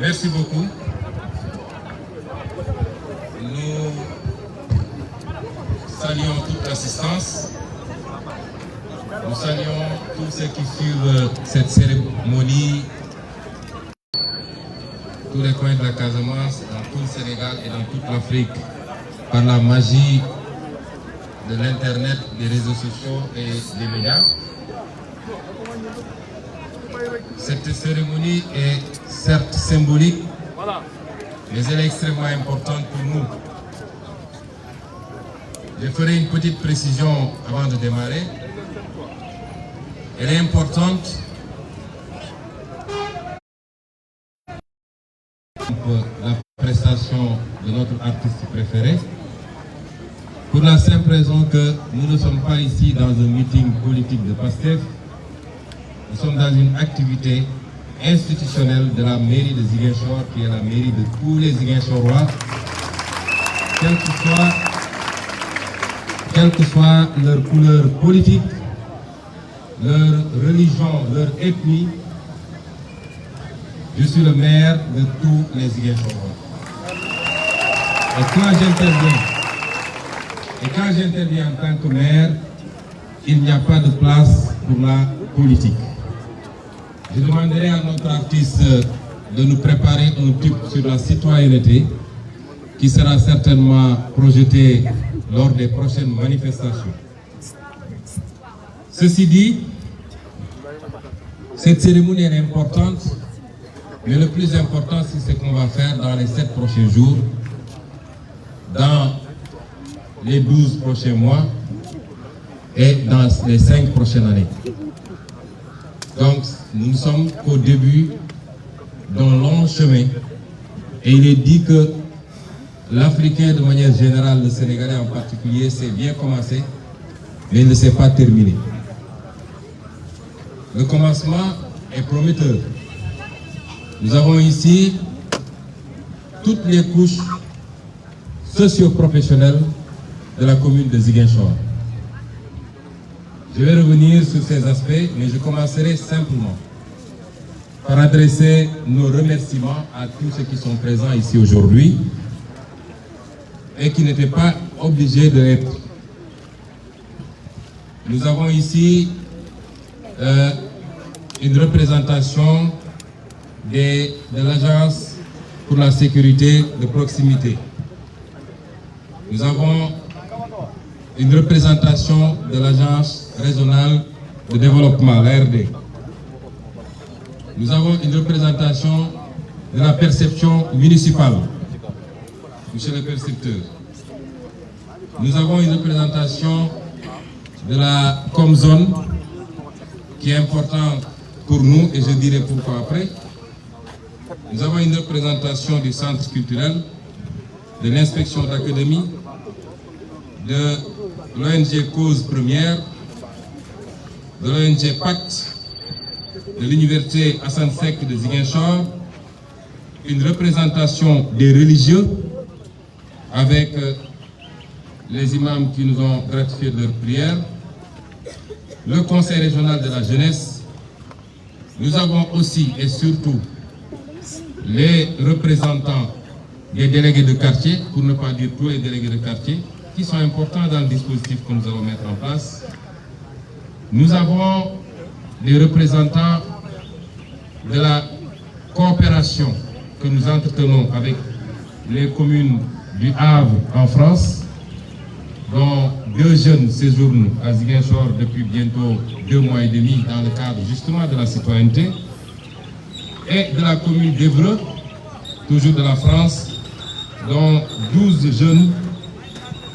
Merci beaucoup. Nous saluons toute l'assistance. Nous saluons tous ceux qui suivent cette cérémonie, tous les coins de la Casamance, dans tout le Sénégal et dans toute l'Afrique, par la magie de l'Internet, des réseaux sociaux et des médias. Cette cérémonie est certes symbolique, mais elle est extrêmement importante pour nous. Je ferai une petite précision avant de démarrer. Elle est importante pour la prestation de notre artiste préféré, pour la simple raison que nous ne sommes pas ici dans un meeting politique de Pastef. Nous sommes dans une activité institutionnelle de la mairie de Ziguinchor, qui est la mairie de tous les Ziguinchorois, quelle que soit leur couleur politique, leur religion, leur ethnie. Je suis le maire de tous les Ziguinchorois. Et quand j'interviens en tant que maire, il n'y a pas de place pour la politique. Je demanderai à notre artiste de nous préparer un tube sur la citoyenneté qui sera certainement projeté lors des prochaines manifestations. Ceci dit, cette cérémonie est importante, mais le plus important, c'est ce qu'on va faire dans les 7 prochains jours, dans les 12 prochains mois et dans les 5 prochaines années. Donc, nous ne sommes qu'au début d'un long chemin et il est dit que l'Africain, de manière générale, le Sénégalais en particulier, s'est bien commencé, mais il ne s'est pas terminé. Le commencement est prometteur. Nous avons ici toutes les couches socio-professionnelles de la commune de Ziguinchor. Je vais revenir sur ces aspects, mais je commencerai simplement par adresser nos remerciements à tous ceux qui sont présents ici aujourd'hui et qui n'étaient pas obligés de l'être. Nous avons ici une représentation de l'Agence pour la sécurité de proximité. Nous avons une représentation de l'Agence régionale de développement, l'ARD. Nous avons une représentation de la perception municipale, monsieur le percepteur. Nous avons une représentation de la Comzone, qui est importante pour nous, et je dirai pourquoi après. Nous avons une représentation du centre culturel, de l'inspection d'académie, de l'ONG Cause Première, de l'ONG Pacte, de l'université Hassan Sek de Ziguinchor, une représentation des religieux avec les imams qui nous ont gratifié de leurs prières, le conseil régional de la jeunesse. Nous avons aussi et surtout les représentants des délégués de quartier, pour ne pas dire tous les délégués de quartier, qui sont importants dans le dispositif que nous allons mettre en place. Nous avons des représentants de la coopération que nous entretenons avec les communes du Havre en France, dont 2 jeunes séjournent à Ziguinchor depuis bientôt 2 mois et demi dans le cadre justement de la citoyenneté, et de la commune d'Évreux, toujours de la France, dont 12 jeunes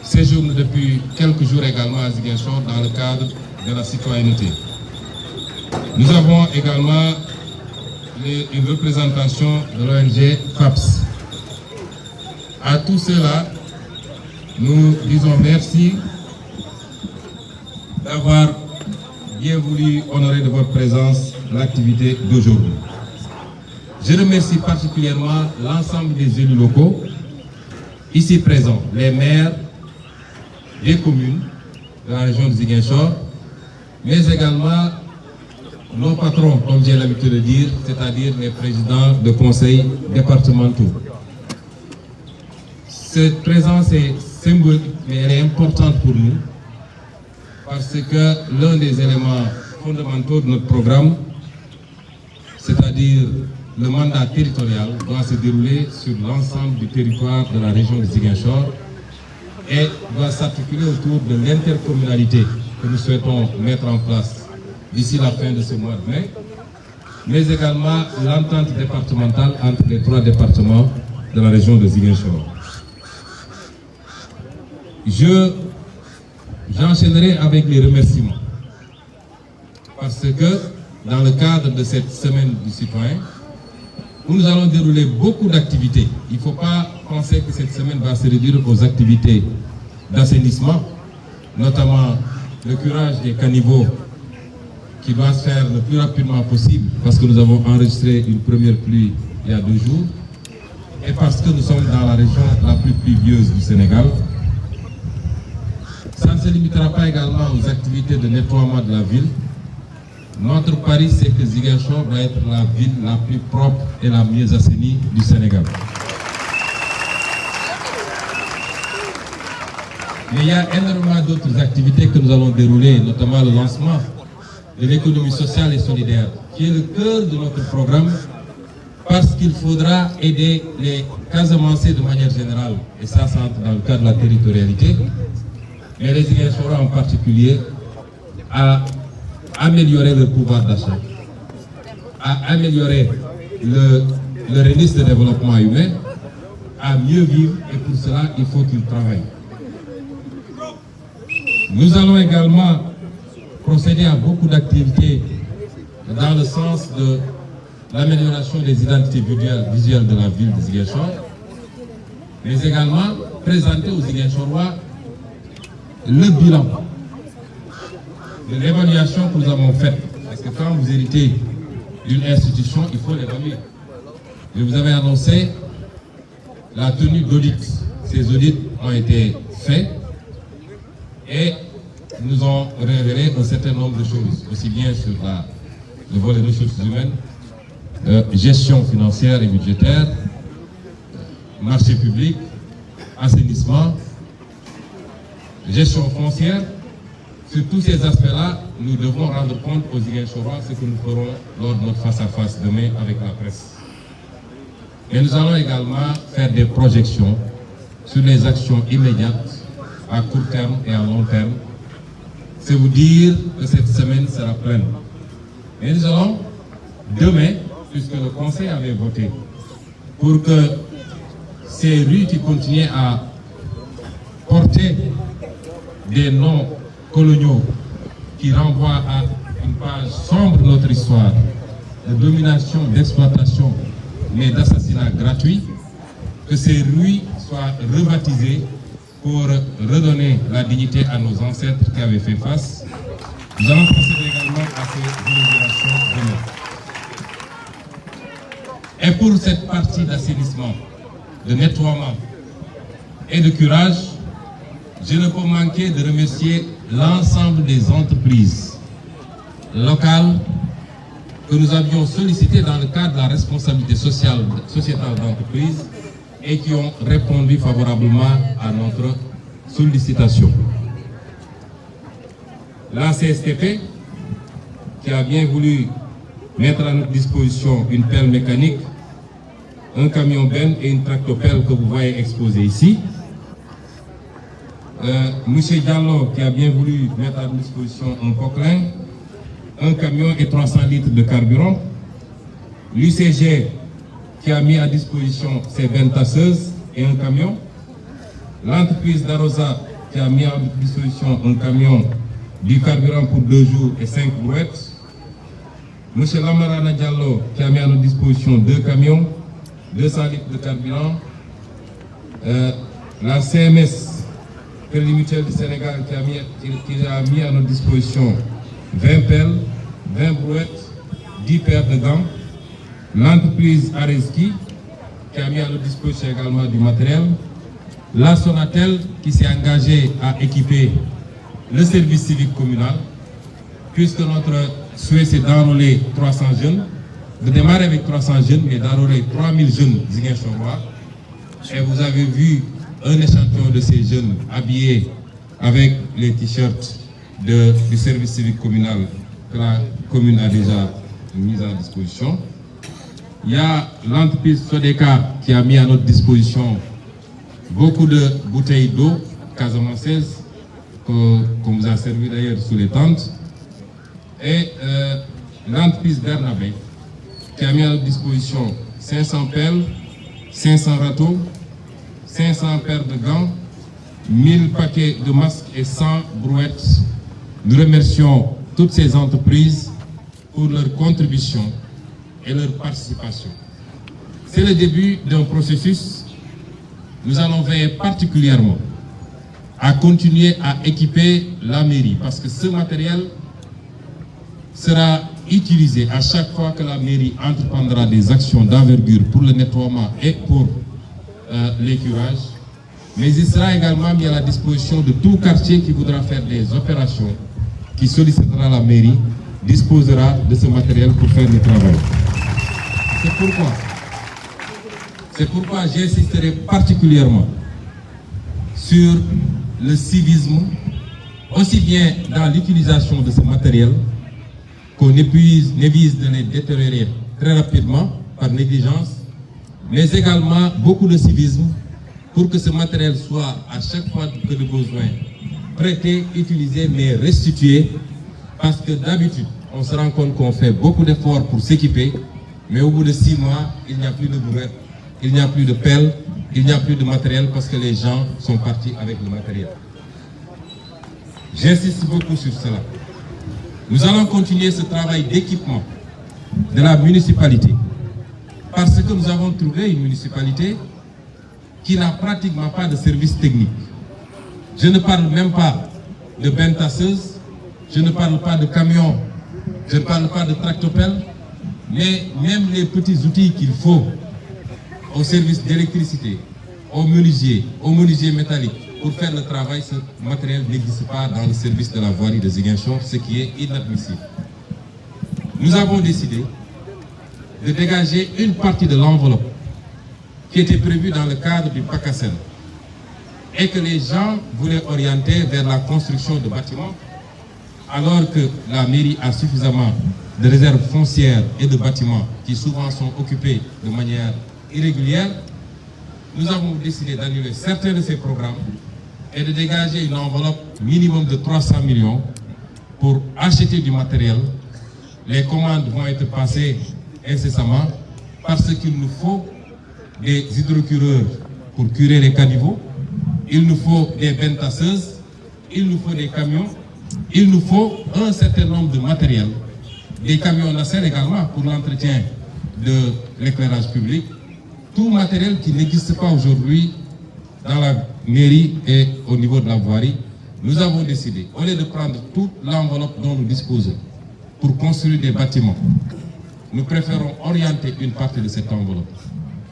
séjournent depuis quelques jours également à Ziguinchor dans le cadre de la citoyenneté. Nous avons également une représentation de l'ONG FAPS. À tous ceux-là, nous disons merci d'avoir bien voulu honorer de votre présence l'activité d'aujourd'hui. Je remercie particulièrement l'ensemble des élus locaux ici présents, les maires des communes de la région de Ziguinchor, mais également nos patrons, comme j'ai l'habitude de dire, c'est-à-dire les présidents de conseils départementaux. Cette présence est symbolique, mais elle est importante pour nous, parce que l'un des éléments fondamentaux de notre programme, c'est-à-dire le mandat territorial, doit se dérouler sur l'ensemble du territoire de la région de Ziguinchor et doit s'articuler autour de l'intercommunalité que nous souhaitons mettre en place d'ici la fin de ce mois de mai, mais également l'entente départementale entre les 3 départements de la région de Ziguinchor. J'enchaînerai avec les remerciements, parce que dans le cadre de cette semaine du citoyen, où nous allons dérouler beaucoup d'activités. Il ne faut pas penser que cette semaine va se réduire aux activités d'assainissement, notamment le curage des caniveaux qui doit se faire le plus rapidement possible, parce que nous avons enregistré une première pluie il y a 2 jours, et parce que nous sommes dans la région la plus pluvieuse du Sénégal. Ça ne se limitera pas également aux activités de nettoiement de la ville. Notre pari, c'est que Ziguinchor va être la ville la plus propre et la mieux assainie du Sénégal. Mais il y a énormément d'autres activités que nous allons dérouler, notamment le lancement de l'économie sociale et solidaire, qui est le cœur de notre programme, parce qu'il faudra aider les Casamancés de manière générale, et ça entre dans le cadre de la territorialité, mais les Ziguinchorois en particulier, à améliorer leur pouvoir d'achat, à améliorer le registre de développement humain, à mieux vivre, et pour cela, il faut qu'ils travaillent. Nous allons également procéder à beaucoup d'activités dans le sens de l'amélioration des identités visuelles de la ville de Ziguinchor, mais également présenter aux Ziguinchorois le bilan de l'évaluation que nous avons faite. Parce que quand vous héritez d'une institution, il faut l'évaluer. Je vous avais annoncé la tenue d'audits. Ces audits ont été faits et nous ont révélé un certain nombre de choses, aussi bien sur le volet ressources humaines, gestion financière et budgétaire, marché public, assainissement, gestion foncière. Sur tous ces aspects-là, nous devons rendre compte aux Ziguinchorois ce que nous ferons lors de notre face-à-face demain avec la presse. Mais nous allons également faire des projections sur les actions immédiates, à court terme et à long terme. C'est vous dire que cette semaine sera pleine. Et nous allons, demain, puisque le Conseil avait voté, pour que ces rues qui continuaient à porter des noms coloniaux qui renvoient à une page sombre de notre histoire, de domination, d'exploitation, mais d'assassinat gratuit, que ces rues soient rebaptisées pour redonner la dignité à nos ancêtres qui avaient fait face. Nous allons procéder également à ces inaugurations demain. Et pour cette partie d'assainissement, de nettoiement et de curage, je ne peux manquer de remercier l'ensemble des entreprises locales que nous avions sollicitées dans le cadre de la responsabilité sociétale d'entreprise et qui ont répondu favorablement à notre sollicitation. La CSTP, qui a bien voulu mettre à notre disposition une pelle mécanique, un camion benne et une tractopelle que vous voyez exposée ici. Monsieur Diallo, qui a bien voulu mettre à notre disposition un coquelin, un camion et 300 litres de carburant. L'UCG, qui a mis à disposition ses bennes tasseuses et un camion. L'entreprise d'Arosa, qui a mis à disposition un camion, du carburant pour 2 jours et 5 brouettes. Monsieur Lamarana Diallo, qui a mis à notre disposition 2 camions, 200 litres de carburant. La CMS, Crédit Mutuel du Sénégal qui a mis à notre disposition 20 pelles, 20 brouettes, 10 paires de gants. L'entreprise Areski qui a mis à notre disposition également du matériel. La Sonatel qui s'est engagée à équiper le service civique communal, puisque notre souhait c'est d'enrôler 300 jeunes, de démarrer avec 300 jeunes, mais d'enrôler 3000 jeunes Ziguinchorois. Et vous avez vu un échantillon de ces jeunes habillés avec les t-shirts du service civique communal que la commune a déjà mis à disposition. Il y a l'entreprise Sodeka qui a mis à notre disposition beaucoup de bouteilles d'eau casamançaises qu'on vous a servi d'ailleurs sous les tentes. Et l'entreprise Bernabé qui a mis à notre disposition 500 pelles, 500 râteaux, 500 paires de gants, 1000 paquets de masques et 100 brouettes. Nous remercions toutes ces entreprises pour leur contribution et leur participation. C'est le début d'un processus. Nous allons veiller particulièrement à continuer à équiper la mairie parce que ce matériel sera utilisé à chaque fois que la mairie entreprendra des actions d'envergure pour le nettoiement et pour l'écurage. Mais il sera également mis à la disposition de tout quartier qui voudra faire des opérations, qui sollicitera la mairie, disposera de ce matériel pour faire le travail. C'est pourquoi j'insisterai particulièrement sur le civisme, aussi bien dans l'utilisation de ce matériel, qu'on évite de les détériorer très rapidement par négligence, mais également beaucoup de civisme pour que ce matériel soit à chaque fois que le besoin prêté, utilisé, mais restitué, parce que d'habitude, on se rend compte qu'on fait beaucoup d'efforts pour s'équiper, mais au bout de 6 mois, il n'y a plus de brouettes, il n'y a plus de pelles, il n'y a plus de matériel parce que les gens sont partis avec le matériel. J'insiste beaucoup sur cela. Nous allons continuer ce travail d'équipement de la municipalité parce que nous avons trouvé une municipalité qui n'a pratiquement pas de service technique. Je ne parle même pas de bennes tasseuses, je ne parle pas de camions, je ne parle pas de tractopelles, mais même les petits outils qu'il faut au service d'électricité, aux menuisiers métalliques, pour faire le travail, ce matériel n'existe pas dans le service de la voirie de Ziguinchor, ce qui est inadmissible. Nous avons décidé de dégager une partie de l'enveloppe qui était prévue dans le cadre du PACASEN et que les gens voulaient orienter vers la construction de bâtiments, alors que la mairie a suffisamment de réserves foncières et de bâtiments qui souvent sont occupés de manière irrégulière. Nous avons décidé d'annuler certains de ces programmes et de dégager une enveloppe minimum de 300 millions pour acheter du matériel. Les commandes vont être passées incessamment parce qu'il nous faut des hydrocureurs pour curer les caniveaux, il nous faut des bennes tasseuses, il nous faut des camions, il nous faut un certain nombre de matériels, des camions nacelles également pour l'entretien de l'éclairage public, tout matériel qui n'existe pas aujourd'hui dans la mairie et au niveau de la voirie. Nous avons décidé, au lieu de prendre toute l'enveloppe dont nous disposons pour construire des bâtiments, nous préférons orienter une partie de cette enveloppe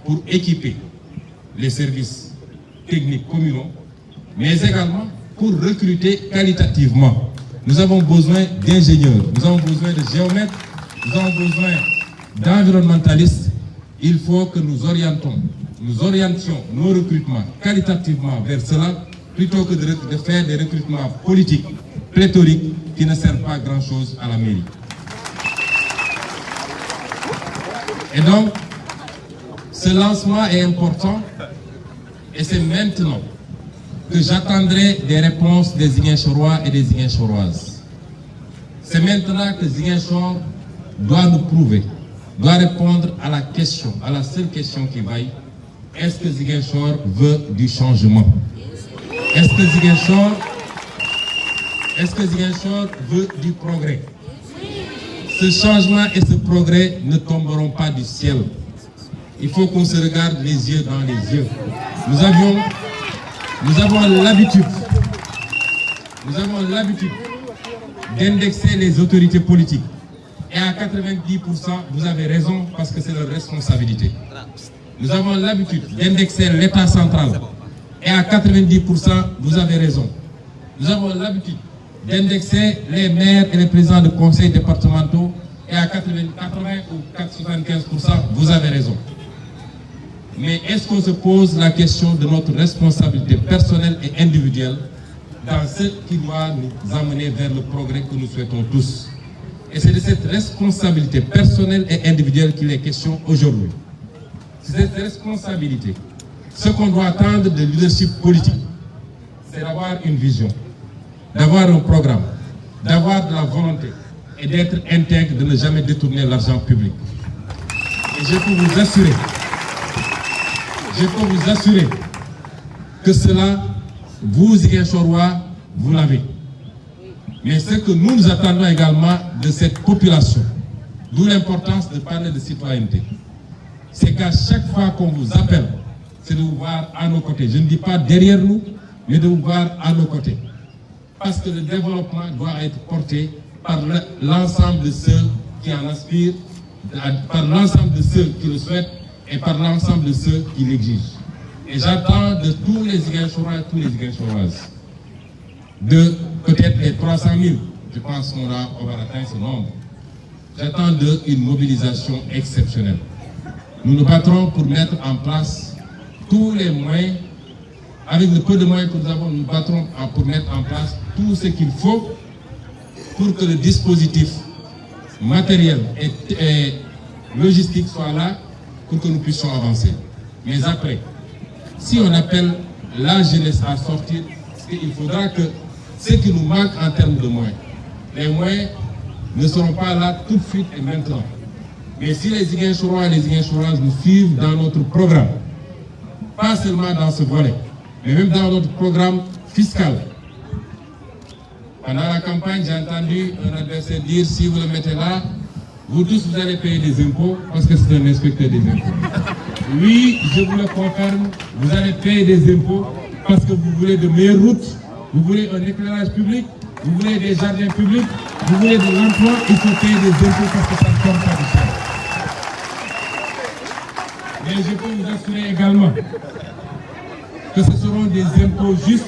pour équiper les services techniques communaux, mais également pour recruter qualitativement. Nous avons besoin d'ingénieurs, nous avons besoin de géomètres, nous avons besoin d'environnementalistes. Il faut que nous orientions nos recrutements qualitativement vers cela, plutôt que de faire des recrutements politiques, pléthoriques, qui ne servent pas à grand-chose à la mairie. Et donc, ce lancement est important et c'est maintenant que j'attendrai des réponses des Ziguinchorois et des Ziguinchoroises. C'est maintenant que Ziguinchor doit nous prouver, doit répondre à la question, à la seule question qui vaille. Est-ce que Ziguinchor veut du changement? Est-ce que Ziguinchor veut du progrès? Ce changement et ce progrès ne tomberont pas du ciel. Il faut qu'on se regarde les yeux dans les yeux. Nous avons l'habitude nous avons l'habitude d'indexer les autorités politiques. Et à 90%, vous avez raison parce que c'est leur responsabilité. Nous avons l'habitude d'indexer l'État central. Et à 90%, vous avez raison. Nous avons l'habitude d'indexer les maires et les présidents de conseils départementaux. Et à 80 ou 75%, vous avez raison. Mais est-ce qu'on se pose la question de notre responsabilité personnelle et individuelle dans ce qui doit nous amener vers le progrès que nous souhaitons tous? Et c'est de cette responsabilité personnelle et individuelle qu'il est question aujourd'hui. C'est cette responsabilité. Ce qu'on doit attendre de leadership politique, c'est d'avoir une vision, d'avoir un programme, d'avoir de la volonté et d'être intègre, de ne jamais détourner l'argent public. Et je peux vous assurer que cela, vous, Ziguinchorois, vous l'avez. Mais ce que nous attendons également de cette population, d'où l'importance de parler de citoyenneté, c'est qu'à chaque fois qu'on vous appelle, c'est de vous voir à nos côtés. Je ne dis pas derrière nous, mais de vous voir à nos côtés. Parce que le développement doit être porté par l'ensemble de ceux qui en aspirent, par l'ensemble de ceux qui le souhaitent et par l'ensemble de ceux qui l'exigent. Et j'attends de tous les Ziguinchorois et toutes les Ziguinchoroises, de peut-être les 300 000, je pense qu'on va atteindre ce nombre, j'attends une mobilisation exceptionnelle. Nous nous battrons pour mettre en place tous les moyens, avec le peu de moyens que nous avons, nous nous battrons pour mettre en place tout ce qu'il faut pour que le dispositif matériel et logistique soit là pour que nous puissions avancer. Mais après, si on appelle la jeunesse à sortir, il faudra que ce qui nous manque en termes de moyens, les moyens ne seront pas là tout de suite et maintenant. Mais si les Ziguinchorois et les Ziguinchoroises nous suivent dans notre programme, pas seulement dans ce volet, mais même dans notre programme fiscal. Pendant la campagne, j'ai entendu un adversaire dire, si vous le mettez là, vous tous, vous allez payer des impôts parce que c'est un inspecteur des impôts. Oui, je vous le confirme, vous allez payer des impôts parce que vous voulez de meilleures routes, vous voulez un éclairage public, vous voulez des jardins publics, vous voulez de l'emploi, il faut payer des impôts parce que ça ne tombe pas du ciel. Mais je peux vous assurer également que ce seront des impôts justes,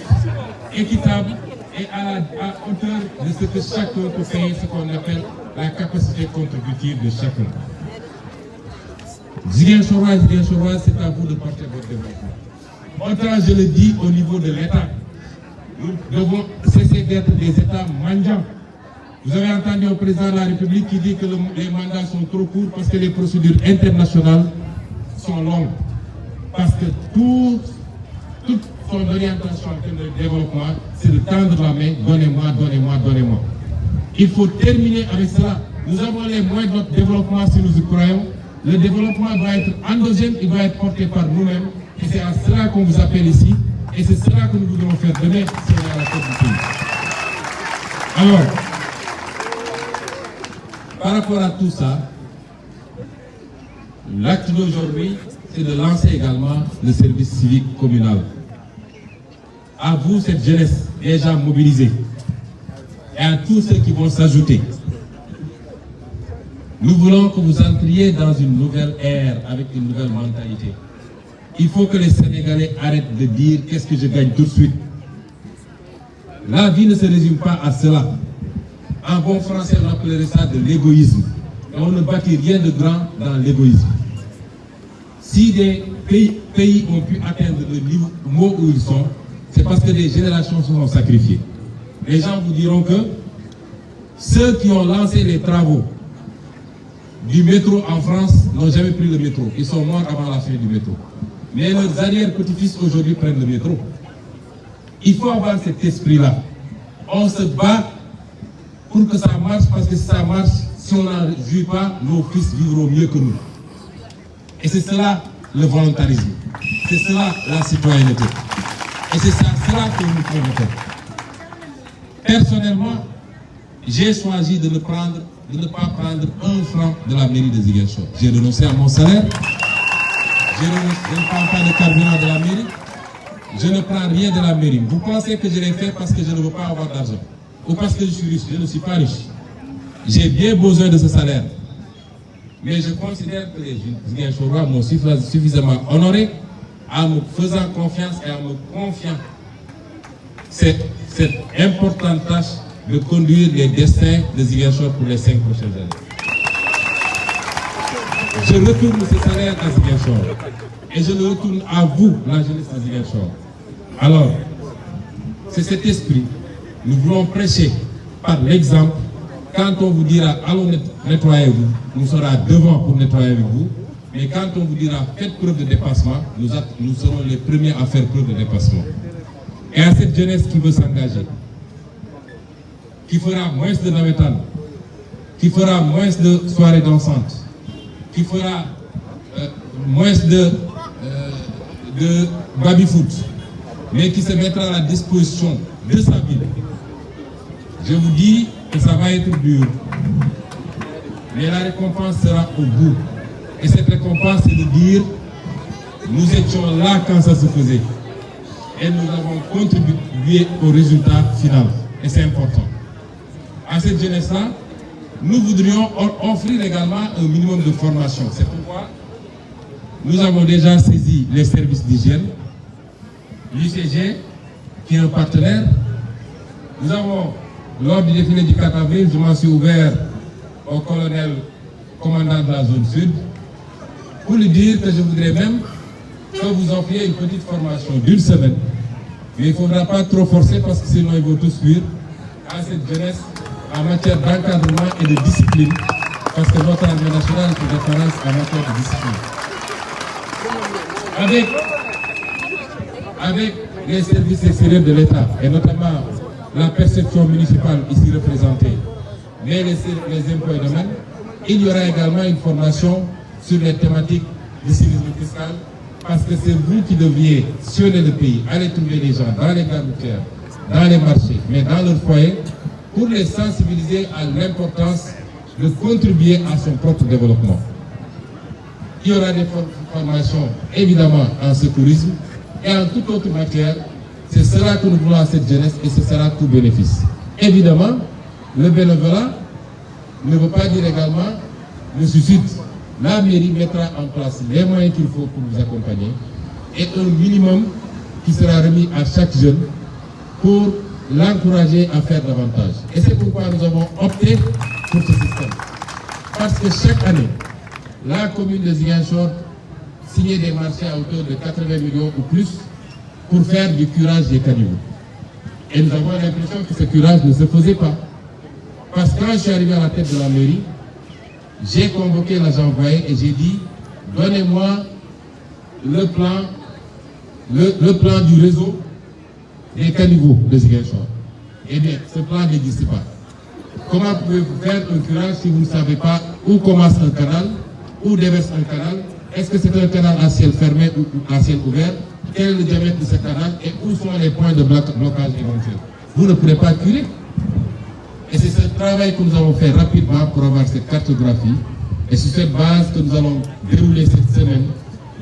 équitables et à hauteur de ce que chacun peut payer, ce qu'on appelle la capacité contributive de chacun. Ziguinchorois et Ziguinchoroises, c'est à vous de porter votre développement. Autant je le dis au niveau de l'État, nous devons cesser d'être des États mendiants. Vous avez entendu au président de la République qui dit que les mandats sont trop courts parce que les procédures internationales sont longues. Parce que toute son orientation en termes de développement, c'est de tendre la main, donnez-moi, donnez-moi, donnez-moi. Il faut terminer avec cela. Nous avons les moyens de notre développement si nous y croyons. Le développement doit être endogène, il doit être porté par nous-mêmes. Et c'est à cela qu'on vous appelle ici. Et c'est cela que nous voudrons faire demain si on est à la tête du pays. Alors, par rapport à tout ça, l'acte d'aujourd'hui, c'est de lancer également le service civique communal. À vous, cette jeunesse déjà mobilisée, et à tous ceux qui vont s'ajouter. Nous voulons que vous entriez dans une nouvelle ère avec une nouvelle mentalité. Il faut que les Sénégalais arrêtent de dire qu'est-ce que je gagne tout de suite. La vie ne se résume pas à cela. En bon français, on appellerait ça de l'égoïsme. Et on ne bâtit rien de grand dans l'égoïsme. Si des pays ont pu atteindre le niveau où ils sont, c'est parce que des générations se sont sacrifiées. Les gens vous diront que ceux qui ont lancé les travaux du métro en France n'ont jamais pris le métro. Ils sont morts avant la fin du métro. Mais leurs arrière-petits-fils aujourd'hui prennent le métro. Il faut avoir cet esprit-là. On se bat pour que ça marche, parce que si ça marche, si on n'en jouit pas, nos fils vivront mieux que nous. Et c'est cela le volontarisme. C'est cela la citoyenneté. Et c'est cela que nous promettons. Personnellement, j'ai choisi de ne pas prendre un franc de la mairie de Ziguinchor. J'ai renoncé à mon salaire. Je ne prends pas de carburant de la mairie. je ne prends rien de la mairie. Vous pensez que je l'ai fait parce que je ne veux pas avoir d'argent ou parce que je suis riche? Je ne suis pas riche. J'ai bien besoin de ce salaire. Mais je considère que les Ziguinchorois m'ont suffisamment honoré en me faisant confiance et en me confiant cette importante tâche de conduire les destins de Ziguinchor pour les 5 prochaines années. Je retourne ce salaire à Ziguinchor et je le retourne à vous, la jeunesse de Ziguinchor. Alors, c'est cet esprit. Nous voulons prêcher par l'exemple. Quand on vous dira allons nettoyer vous, nous serons devant pour nettoyer avec vous. Mais quand on vous dira faites preuve de dépassement, nous serons les premiers à faire preuve de dépassement. Et à cette jeunesse qui veut s'engager, qui fera moins de navetan, qui fera moins de soirées dansantes, qui fera moins de baby-foot, mais qui se mettra à la disposition de sa ville. Je vous dis que ça va être dur, mais la récompense sera au bout. Et cette récompense, c'est de dire, nous étions là quand ça se faisait. Et nous avons contribué au résultat final. Et c'est important. À cette jeunesse-là, nous voudrions offrir également un minimum de formation. C'est pourquoi nous avons déjà saisi les services d'hygiène, l'UCG, qui est un partenaire. Nous avons, lors du défilé du 4 avril, je m'en suis ouvert au colonel commandant de la zone sud pour lui dire que je voudrais même que vous offriez une petite formation d'une semaine. Mais il ne faudra pas trop forcer parce que sinon ils vont tous fuir à cette jeunesse en matière d'encadrement et de discipline, parce que notre armée nationale fait référence en matière de discipline. Avec les services extérieurs de l'État, et notamment la perception municipale ici représentée, mais les impôts et domaines, il y aura également une formation sur les thématiques du civisme fiscal, parce que c'est vous qui deviez sillonner le pays, aller trouver les gens dans les gares routières, dans les marchés, mais dans leur foyer, pour les sensibiliser à l'importance de contribuer à son propre développement. Il y aura des formations, évidemment, en secourisme et en toute autre matière. C'est cela que nous voulons à cette jeunesse et ce sera tout bénéfice. Évidemment, le bénévolat ne veut pas dire également le suicide. La mairie mettra en place les moyens qu'il faut pour vous accompagner et un minimum qui sera remis à chaque jeune pour l'encourager à faire davantage. Et c'est pourquoi nous avons opté pour ce système. Parce que chaque année, la commune de Ziguinchor signait des marchés à hauteur de 80 millions ou plus pour faire du curage des caniveaux. Et nous avons l'impression que ce curage ne se faisait pas. Parce que quand je suis arrivé à la tête de la mairie, j'ai convoqué l'agent Voyer et j'ai dit, donnez-moi le plan du réseau des caniveaux de Ziguinchor. Eh bien, ce plan n'existe pas. Comment pouvez-vous faire un curage si vous ne savez pas où commence un canal, où déverse un canal? Est-ce que c'est un canal à ciel fermé ou à ciel ouvert? Quel est le diamètre de ce canal et où sont les points de blocage éventuels? Vous ne pourrez pas curer. Et c'est ce travail que nous avons fait rapidement pour avoir cette cartographie. Et c'est cette base que nous allons dérouler cette semaine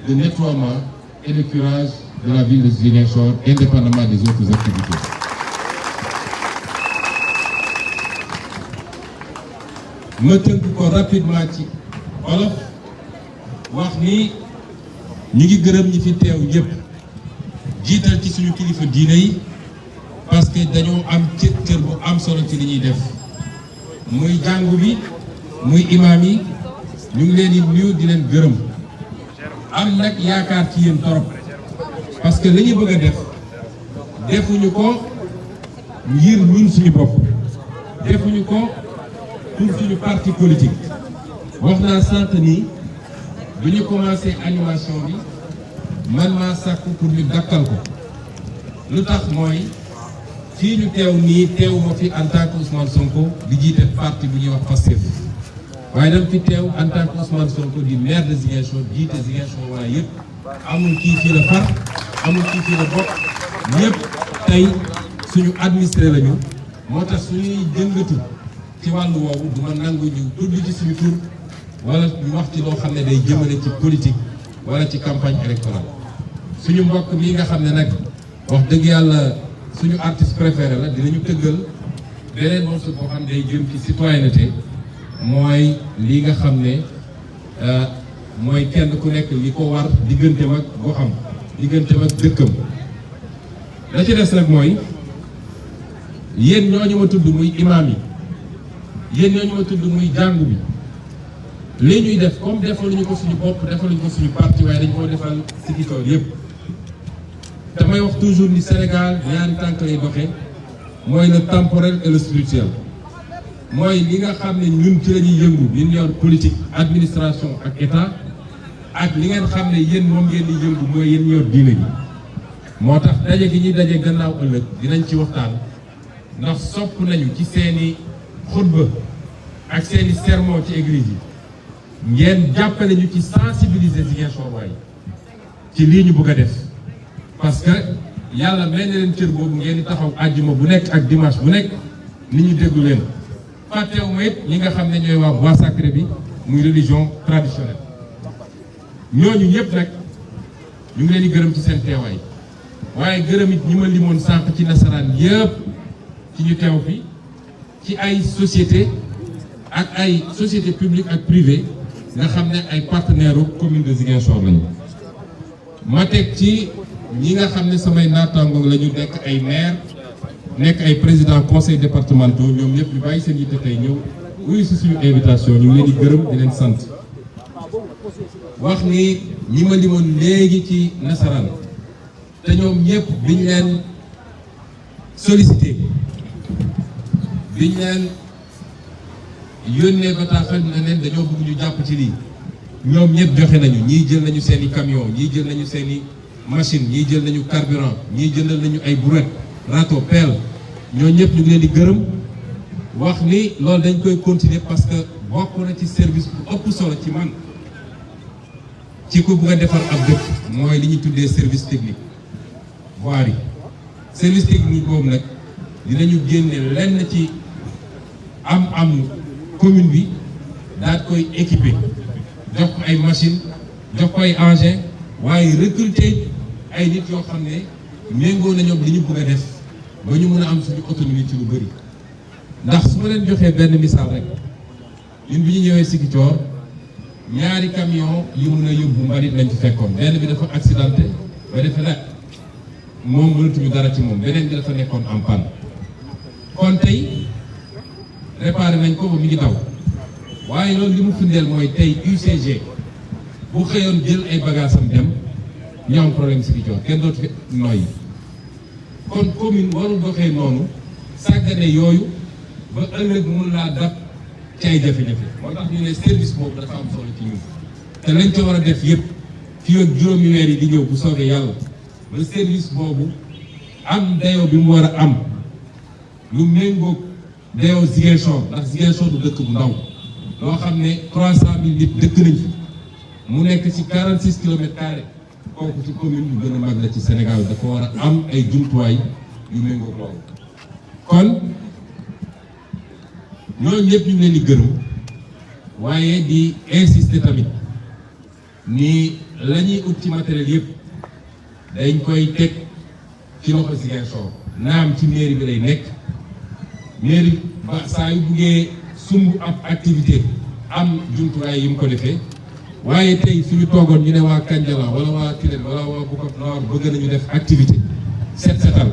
de nettoiement et de curage de la ville de Ziguinchor, indépendamment des autres activités. Je tënk rapidement ci olof wax ni ñu ngi gërëm ñi fi teew ñëpp jiital ci suñu kilifa diine yi parce que dañoo am cër bu am solo ci li ñuy def muy jàngu bi muy imaam yi ñu ngi leen di nuyu di leen gërëm am nag yaakaar ci yéen torop parce que li ñu bëgg a def defuñu ko ngir ñun suñu bopp defuñu ko pour suñu parti politique wax naa sànq ni bu ñu commencé animation bi man maa sàkku pour ñu dakkal ko lu tax mooy fii ñu teew nii teewuma fi en tant que Ousmane Sonko di jiite parti bu ñuy wax Pastef waaye dama fi teew en tant que Ousmane Sonko di maire de Ziguinchor jiite Ziguinchor waaye yëpp amul kii fii la far amul kii fii la bokk ñëpp tey suñu administré lañu moo tax suñuy jëngatu ci wàllu woowu du ma nangu ñu tudd ci suñu tur wala ñu wax ci loo xam ne day jëmale ci politique wala ci campagne électorale suñu mbokk mi nga xam ne nag wax dëgg yàlla suñu artiste préféré la dinañu tëggal beneen morceau boo xam day jëm ci citoyenneté mooy li nga xam ne mooy kenn ku nekk li ko war digganteem ak goxam digganteem ak dëkkam. la ci des nag mooy yéen ñooñu ma tudd muy imaam yi yéen ñooñu ma tudd muy jàngu bi li ñuy def comme defaluñu ko suñu bopp defaluñu ko suñu parti waaye dañ koo defal Ziguinchor yëpp. te may wax toujours ni Sénégal ñaari tànk lay doxee mooy le temporel et le spirituel mooy li nga xam ne ñun ci la ñuy yëngu li ñu yor politique administration ak état ak li ngeen xam ne yéen moom ngeen di yëngu mooy yéen yor diine gi. moo tax daje gi ñuy daje gannaaw ëllëg dinañ ci waxtaan ndax sopp nañu ci seeni xutba ak seeni sermon ci église yi ngeen jàppale ñu ci sensibiliser Ziguinchor waay ci lii ñu bëgg a def. parce que yàlla may na leen cër boobu ngeen di taxaw àjjuma bu nekk ak dimanche bu nekk nit ñu déglu leen fàttewuma it ñi nga xam ne ñooy waa bois sacré bi muy religion traditionnelle ñooñu ñëpp nag ñu ngi leen di gërëm ci seen teewaay waaye gërëm it ñi ma limoon sànq ci nasaraan yëpp ci ñu teew fi ci ay société ak ay société publique ak privée nga xam ne ay partenaires commune de Ziguinchor lañu ma teg ci ñi nga xam ne samay naataango la ñu nekk ay maire nekk ay président conseil départementaux ñoom ñëpp ñu bàyyi seen yitte tey ñëw wuyu si suñu invitation ñu ngi leen di gërëm di leen sant wax ni ñi ma limoon léegi ci nasaraan te ñoom ñëpp biñ leen sollicité biñ leen yónnee bataaxal na leen dañoo bëgg ñu jàpp ci lii ñoom ñëpp joxe nañu ñii jël nañu seen i camion ñii jël nañu seen i machine ñii jël nañu carburant ñii jëndal nañu ay brouette râteau pelle ñoo ñëpp ñu ngi leen di gërëm wax ni loolu dañ koy continuer parce que bokk na ci service bu ëpp solo ci man ci ku bëgg a defar ab dëkk mooy li ñuy tuddee service technique voirie service technique boobu nag dinañu génne lenn ci am commune bi daal koy équiper jox ko ay machine jox ko ay engin waaye recruter ay nit yoo xam ne méngoo na ñoom li ñu bëgg a def ba ñu mën a am suñu autonomie ci lu bëri ndax su ma leen joxee benn misaal rek ñun bi ñu ñëwee Ziguinchor ñaari camion yu mën a yóbbu mbalit lañ ci fekkoon benn bi dafa accidenté ba defe nag moom mënatuñu dara ci moom beneen bi dafa nekkoon en panne kon tey réparé nañ ko ba mi ngi daw waaye loolu li mu firndeel mooy tey UCG bu xëyoon jël ay bagages am dem ñu am problème Ziguinchor kenn dootu fi nooyi kon commune warul doxee noonu sàggane yooyu ba ëllëg mun laa dab ci ay jafe-jafe moo tax ñu ne service boobu dafa am solo ci ñun te lañ ko war a def yëpp fii ak juróomi weer yi di ñëw bu soobee yàlla ba service boobu am dayoo bi mu war a am lu méngoog dayoo Ziguinchor ndax Ziguinchor du dëkk bu ndaw loo xam ne 300 000 nit dëkk nañ fi mu nekk ci 46 kilomètres carrés kooku ci commune bu gën a mag la ci Sénégal dafa war a am ay jumtuwaay yu méngoog loolu kon ñooñu ñëpp ñu ngi leen di gërëm waaye di insister tamit ni la ñuy ut ci matériel yëpp dañ koy teg ci loxo Ziguinchor naam ci mairie bi lay nekk mairie ba saa yu buggee sumb ab activité am jumtuwaay yi mu ko defee waaye tey suñu toogoon ñu ne waa Kandiala wala waa Tilène wala waa Boucotte Nord bëgg nañu def activité set setal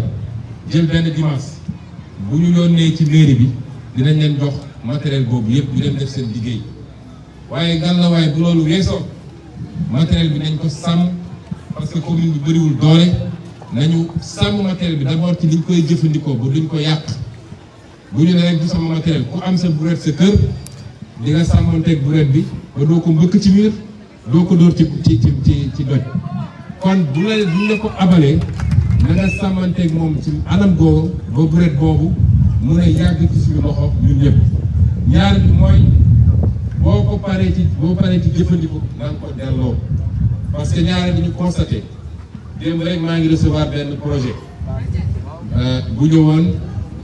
jël benn dimanche bu ñu yónnee ci mairie bi dinañ leen jox matériel boobu yëpp ñu dem def seen liggéey waaye gàllawaay bu loolu weesoo matériel bi nañ ko sàmm parce que commune bi bëriwul doole nañu sàmm matériel bi d'abord ci liñ koy jëfandikoo ba duñ ko yàq bu ñu ne rek du sama matériel ku am sa brouette sa kër di nga sàmmanteeg brouette bi ba doo ko mbëkk ci miir doo ko dóor ci doj kon buñ la ko abalee na nga sàmmanteeg moom ci anam googu ba brouette boobu mun a yàgg ci suñu loxo ñun ñëpp ñaar bi mooy boo paree ci jëfandikoo na nga ko delloo parce que ñaare dañu constaté démb rek maa ngi recevoir benn projet bu ñëwoon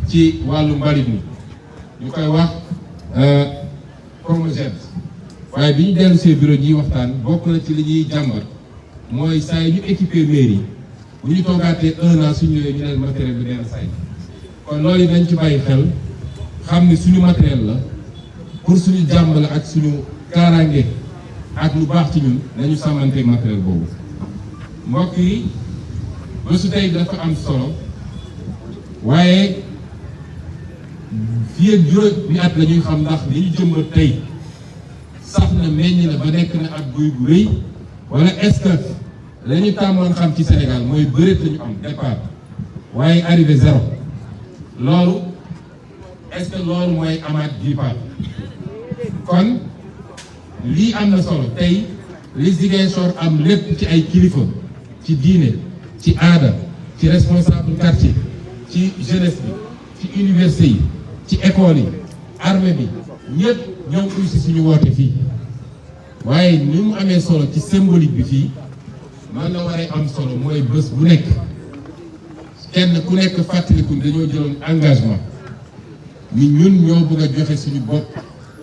ci wàllu mbalit mi ñu koy wax Promoged waaye bi ñu dellu see bureau ñuy waxtaan bokk na ci li ñuy jàmbat mooy saa yi ñu équipé mairie bu ñu toogaatee 1 an suñu ñëwee ñu ne matériel bi neen say kon loolu dañ ci bàyyi xel xam ni suñu matériel la pour suñu jàmm la ak suñu kaaraange ak lu baax ci ñun nañu sàmmanteeg matériel boobu mbokk yi bésu tey dafa am solo waaye fii ak juróomi at la ñuy xam ndax li ñu jëmbat tey sax na meññ na ba nekk na ak guy gu rëy wala est-ce que la ñu tàmmoon xam ci Sénégal mooy bëreet la ñu am départ waaye arrivé zéro loolu est-ce que loolu mooy amaat bii part kon lii am na solo tey li Ziguinchor am lépp ci ay kilifa ci diine ci aada ci responsable quartier ci jeunesse bi ci université yi ci école yi armée bi ñëpp ñoo uy si suñu woote fii waaye ni mu amee solo ci symbolique bi fii man la waree am solo mooy bés bu nekk kenn ku nekk fàttaliku dañoo jëloon engagement ni ñun ñoo bëgg a joxe suñu bopp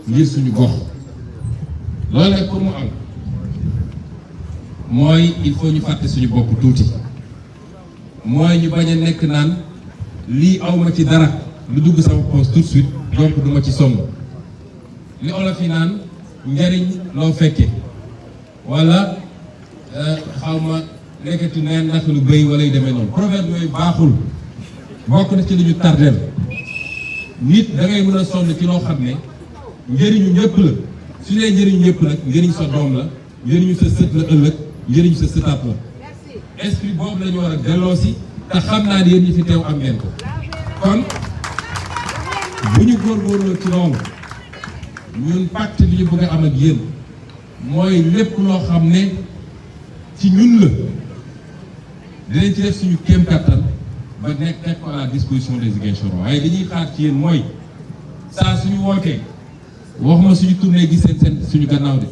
ngir suñu gox loolu nag pour mu am mooy il faut ñu fàtte suñu bopp tuuti mooy ñu bañ a nekk naan lii awma ci dara lu dugg sama poche tout de suite donc duma ci sonn li olof yi naan njariñ loo fekke wala xawma lekkati neen naka lu bëy wala yu demee noonu proverbe yooyu baaxul bokk na ci li ñu tardeel nit da ngay mën a sonn ci loo xam ne njëriñu ñëpp la su dee njëriñu ñëpp nag njëriñ sa doom la njëriñu sa sët la ëllëg njëriñu sa sëtaat la esprit boobu la ñu war a delloosi te xam naa ne yéen ñi fi teew am ngeen ko kon bu ñu góorgóorloo ci loolu ñun pacte bi ñu bëgg a am ak yéen mooy lépp loo xam ne ci ñun la dinañ ci def suñu kéem kattan ba nekk teg ko à la disposition des Ziguinchor waaye li ñuy xaar ci yéen mooy saa suñu wootee waxuma suñu tournée gis seen suñu gannaaw de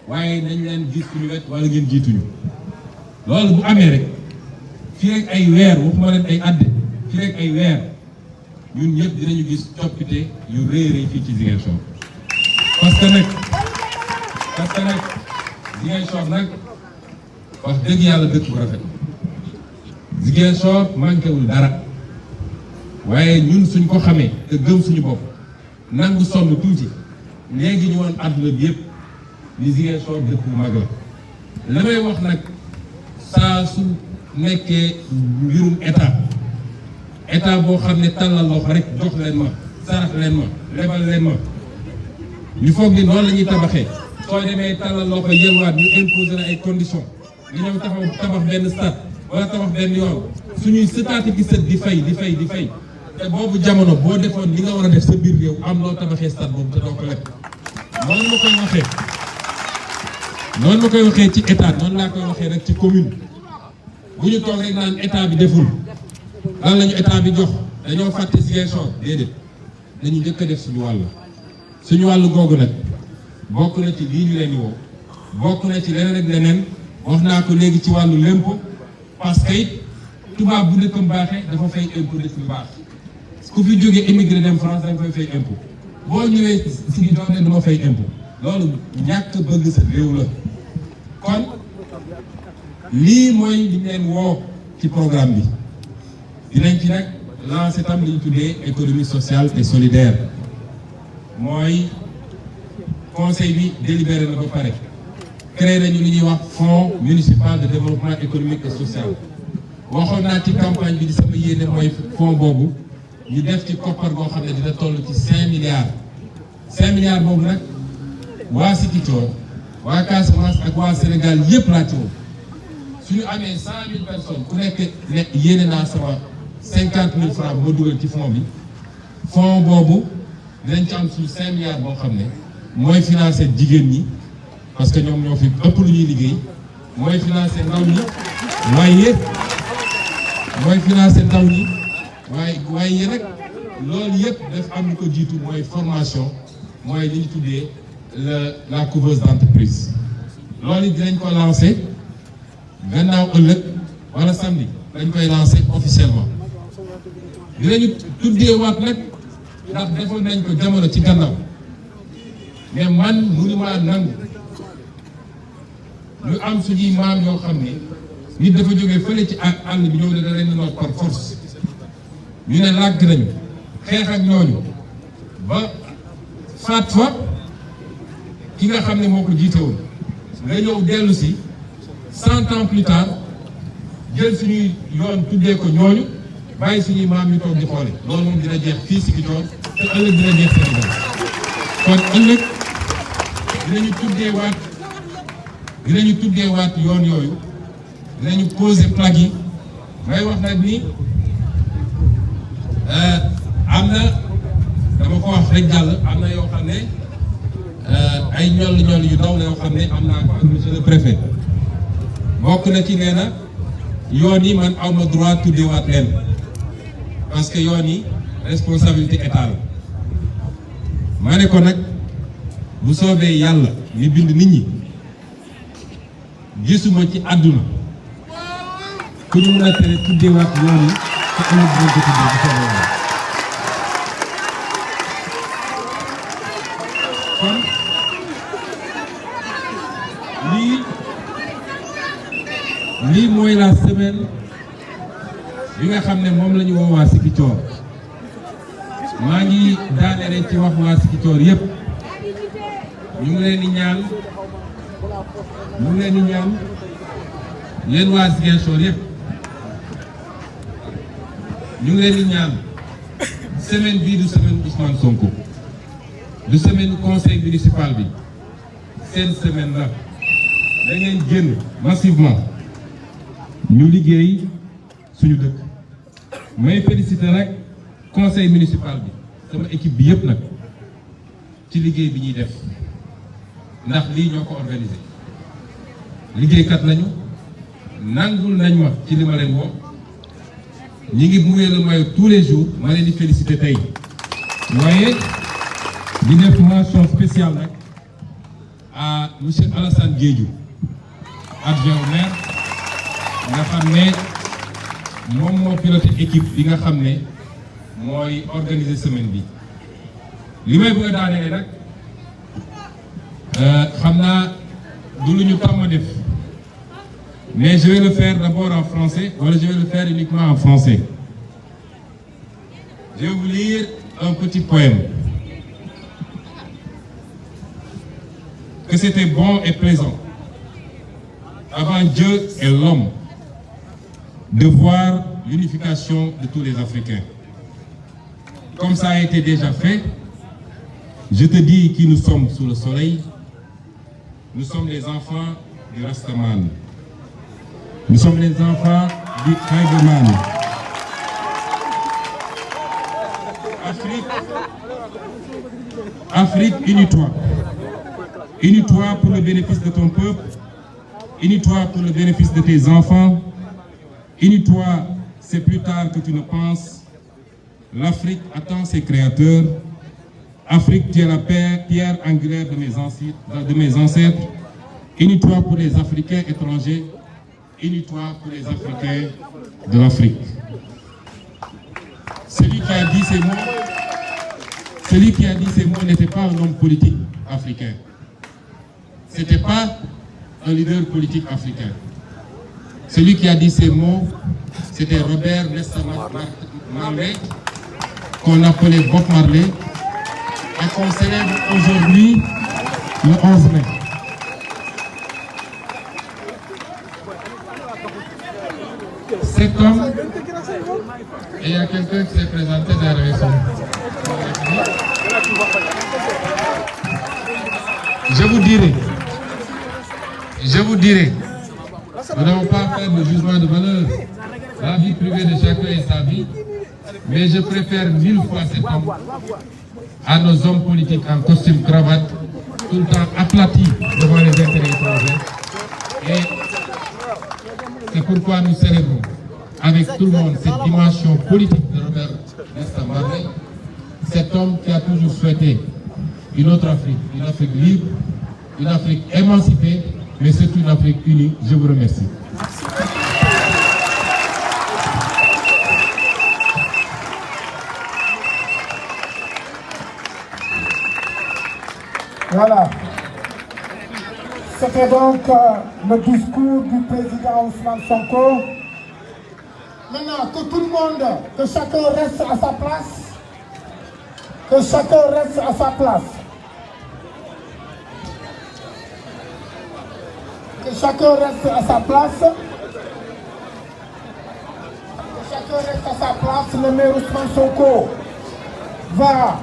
waaye nañ leen gis suñu wet wala ngeen jiituñu loolu bu amee rek fii rek ay weer waxuma leen ay àdde fii rek ay weer ñun ñëpp dinañu gis coppite yu rëy rëy fii ci Ziguinchor parce que nag Ziguinchor nag wax dëgg yàlla dëkk bu rafet Ziguinchor manqué wul dara waaye ñun suñ ko xamee te gëm suñu bopp nangu sonn tuuti léegi ñu woon àdduna bi yëpp ni Ziguinchor dëkk bu mag la la may wax nag saa su nekkee mbirum état boo xam ne tàllal loxo rek jox leen ma sarax leen ma lebal leen ma ñu foog ni noonu la ñuy tabaxee soo demee tàllal loxo yëlwaat ñu imposer na ay conditions nga ñëw tabax benn stade wala tabax benn yoon suñuy sëtaati ki sët di fay te boobu jamono boo defoon li nga war a def sa biir réew am loo tabaxee stade boobu te doo ko lekk noonu ma koy waxee ci état noonu laa koy waxee rek ci commune bu ñu toog rek naan état bi deful lan la ñu état bi jox dañoo fàtte Ziguinchor déedéet dañu njëkk a def suñu wàllu googu nag bokk na ci lii ñu leen di woo bokk na ci leneen ak leneen wax naa ko léegi ci wàllu lempo parce que it tubaab bu dëkkam baaxee dafa fay impôt dëkk bu baax ku fi jógee émigré dem France da nga fay impôt boo ñëwee si gi doon ne dama fay impôt loolu ñàkk bëgg sa réew la kon lii mooy li ñu leen woo ci programme bi dinañ ci nag lancer tam li ñu tuddee économie sociale et solidaire mooy conseil bi délibéré na ba pare créé nañu li ñuy wax fonds municipal de développement économique et social waxoon naa ci campagne bi di sama yéene mooy fonds boobu ñu def ci koppar goo xam ne dina toll ci 5 milliards boobu nag waa Ziguinchor waa Casamance ak waa Sénégal yëpp laa ci woon suñu amee 100 000 personnes ku nekk ne yéene naa sama 50 000 francs bu ma dugal ci fonds boobu dinañ ci am suñu 5 milliards boo xam ne mooy financer jigéen ñi parce que ñoom ñoo fi ëpp lu ñuy liggéey mooy financer ndaw ñi waaye nag loolu yëpp daf am lu ko jiitu mooy formation mooy li ñu tuddee la couveuse d'entreprise loolu dinañ ko lancer gannaaw ëllëg wala samedi dañ koy lancer officiellement dinañu tuddee waat nag ndax defoon nañ ko jamono ci gannaaw mais man mënu maa nangu ñu am suñuy maam yoo xam ne nit dafa jógee fële ci àll bi ñëw ne da leen di noot par force ñu ne làgg nañu xeex ak ñooñu ba faat fa ki nga xam ne moo ko jiite woon nga ñëw dellu si 100 ans plus tard jël suñuy yoon tuddee ko ñooñu bàyyi suñuy maam ñu toog di xoole loolu moom dina jeex fii Ziguinchor te ëllëg dina jeex Sénégal kon ëllëg dinañu tuddee waat yoon yooyu dinañu poser plaque yi may wax nag ni am na dama ko wax rek jàll am na yoo xam ne ay ñoll yu ndaw la yoo xam ne am naa ko ak monsieur le préfet bokk na ci nee na yoon yi man awma droit tuddewaat leen parce que yoon yi responsabilité état la ma ne ko nag bu soobee yàlla mi bind nit ñi gisuma ci àdduna ku ñu mën a tere tuddewaat yoon yi te ëllëg dinañ ko tuddee bu soobee yàlla kon lii mooy la semaine bi nga xam ne moom la ñu woo waa Ziguinchor maa ngi daaneel ci wax waa Ziguinchor yépp ñu ngi leen di ñaan yéen waa Ziguinchor yépp ñu ngi leen di ñaan semaine bii du semaine Ousmane Sonko du semaine conseil municipal bi seen semaine la da ngeen génn massivement ñu liggéey suñu dëkk may féliciter nag conseil municipal bi sama équipe bi yépp nag ci liggéey bi ñuy def ndax lii ñoo ko organisé liggéeykat lañu nangul nañ ma ci li ma leen woo ñi ngi mouiller le maillot tous les jours ma leen di féliciter tey waaye di def mention spéciale nag à monsieur Alassane Diédhiou adjoint au maire nga xam ne moom moo piloté équipe bi nga xam ne mooy organiser semaine bi li may bëgg a daanee nag xam naa du lu ñu tàmm def mais je vais le faire d'abord en français wala je vais le faire uniquement en français je vais vous lire un petit poème que c'était bon et plaisant avant Dieu et l'homme de voir l'unification de tous les Africains. Comme ça a été déjà fait, je te dis qui nous sommes sous le soleil. Nous sommes les enfants du Rastaman. Nous sommes les enfants du Kaigeman. Afrique, unis-toi. Unis-toi pour le bénéfice de ton peuple. Unis-toi pour le bénéfice de tes enfants. Unis-toi, c'est plus tard que tu ne penses. L'Afrique attend ses créateurs. Afrique, tu es la pierre angulaire de mes ancêtres. Unis-toi pour les Africains étrangers. Unis-toi pour les Africains de l'Afrique. Celui qui a dit ces mots n'était pas un homme politique africain. C'était pas un leader politique africain. Celui qui a dit ces mots, c'était Robert Nesta Marley, qu'on appelait Bob Marley, et qu'on célèbre aujourd'hui le 11 mai. Cet homme, et il y a quelqu'un qui s'est présenté derrière son. Je vous dirai, nous n'avons pas à faire de jugement de valeur. La vie privée de chacun est sa vie, mais je préfère 1000 fois cet homme à nos hommes politiques en costume cravate, tout le temps aplatis devant les intérêts étrangers. Et c'est pourquoi nous célébrons avec tout le monde cette dimension politique de Robert Nesta Marley, cet homme qui a toujours souhaité une autre Afrique, une Afrique libre, une Afrique émancipée, mais c'est une Afrique unie. Je vous remercie. Voilà. C'était donc le discours du président Ousmane Sonko. Maintenant, que tout le monde, que chacun reste à sa place. Que chacun reste à sa place. Que chacun reste à sa place. Que chacun reste à sa place. Le maire Ousmane Sonko va